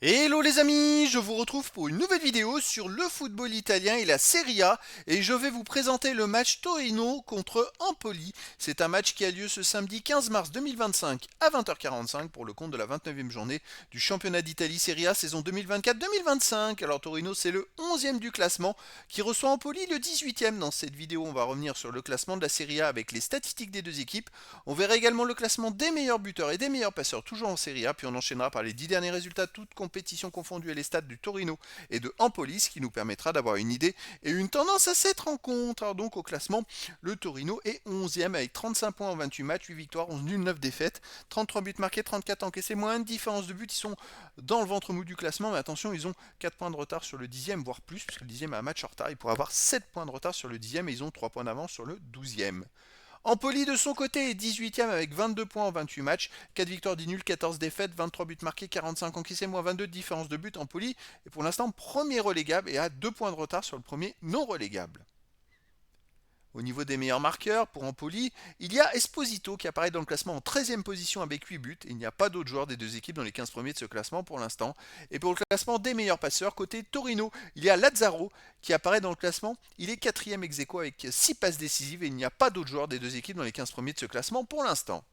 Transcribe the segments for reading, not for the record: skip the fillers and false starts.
Hello les amis, je vous retrouve pour une nouvelle vidéo sur le football italien et la Serie A et je vais vous présenter le match Torino contre Empoli. C'est un match qui a lieu ce samedi 15 mars 2025 à 20h45 pour le compte de la 29e journée du championnat d'Italie Serie A saison 2024-2025. Alors Torino c'est le 11e du classement qui reçoit Empoli le 18e. Dans cette vidéo on va revenir sur le classement de la Serie A avec les statistiques des deux équipes. On verra également le classement des meilleurs buteurs et des meilleurs passeurs toujours en Serie A puis on enchaînera par les 10 derniers résultats toutes compétitions confondues et les stats du Torino et de Empoli, ce qui nous permettra d'avoir une idée et une tendance à cette rencontre. Alors donc au classement, le Torino est 11e avec 35 points en 28 matchs, 8 victoires, 11 nuls, 9 défaites, 33 buts marqués, 34 encaissés, moins de différence de but. Ils sont dans le ventre mou du classement, mais attention, ils ont 4 points de retard sur le 10e, voire plus, puisque le 10e a un match en retard. Ils pourraient avoir 7 points de retard sur le 10e et ils ont 3 points d'avance sur le 12e. Empoli de son côté est 18e avec 22 points en 28 matchs, 4 victoires, 10 nuls, 14 défaites, 23 buts marqués, 45 encaissés, moins 22 de différence de but. Empoli est pour l'instant premier relégable et a 2 points de retard sur le premier non relégable. Au niveau des meilleurs marqueurs, pour Empoli, il y a Esposito qui apparaît dans le classement en 13e position avec 8 buts. Il n'y a pas d'autres joueurs des deux équipes dans les 15 premiers de ce classement pour l'instant. Et pour le classement des meilleurs passeurs, côté Torino, il y a Lazzaro qui apparaît dans le classement. Il est 4e ex aequo avec 6 passes décisives et il n'y a pas d'autres joueurs des deux équipes dans les 15 premiers de ce classement pour l'instant.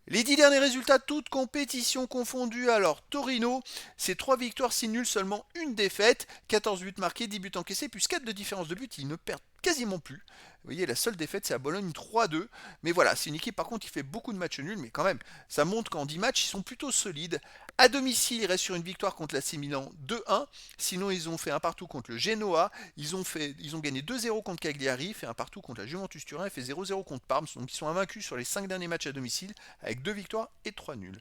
Les 10 derniers résultats, toutes compétitions confondues. Alors, Torino, c'est 3 victoires, 6 nuls, seulement une défaite, 14 buts marqués, 10 buts encaissés, plus 4 de différence de but. Ils ne perdent quasiment plus. Vous voyez, la seule défaite, c'est à Bologne 3-2. Mais voilà, c'est une équipe par contre qui fait beaucoup de matchs nuls, mais quand même, ça montre qu'en 10 matchs, ils sont plutôt solides. À domicile, ils restent sur une victoire contre l'AC Milan 2-1. Sinon, ils ont fait un partout contre le Genoa. Ils ont gagné 2-0 contre Cagliari, fait un partout contre la Juventus Turin et fait 0-0 contre Parme. Donc, ils sont invaincus sur les 5 derniers matchs à domicile avec 2 victoires et 3 nuls.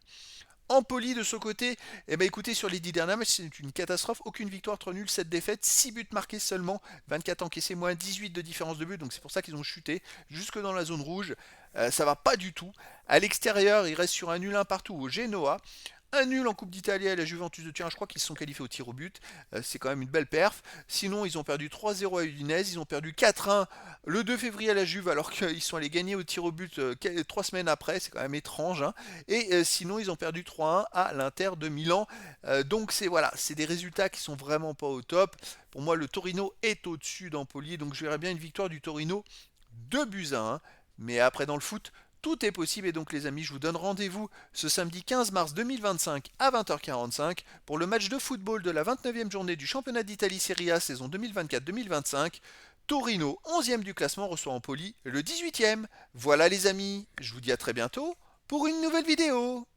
Empoli de ce côté, eh ben écoutez, sur les 10 derniers matchs, c'est une catastrophe. Aucune victoire, 3 nuls, 7 défaites, 6 buts marqués seulement, 24 encaissés, moins 18 de différence de but. Donc c'est pour ça qu'ils ont chuté jusque dans la zone rouge. Ça va pas du tout. À l'extérieur, ils restent sur un nul un partout au Genoa. Un nul en Coupe d'Italie à la Juventus de Turin, je crois qu'ils se sont qualifiés au tir au but. C'est quand même une belle perf. Sinon, ils ont perdu 3-0 à Udinese, ils ont perdu 4-1 le 2 février à la Juve alors qu'ils sont allés gagner au tir au but 3 semaines après, c'est quand même étrange. Hein. Et sinon, ils ont perdu 3-1 à l'Inter de Milan. Donc c'est voilà, c'est des résultats qui sont vraiment pas au top. Pour moi, le Torino est au-dessus d'Empoli, donc je verrais bien une victoire du Torino 2 buts à 1. Mais après dans le foot, tout est possible et donc les amis, je vous donne rendez-vous ce samedi 15 mars 2025 à 20h45 pour le match de football de la 29e journée du championnat d'Italie Serie A saison 2024-2025. Torino, 11e du classement, reçoit Empoli le 18e. Voilà les amis, je vous dis à très bientôt pour une nouvelle vidéo.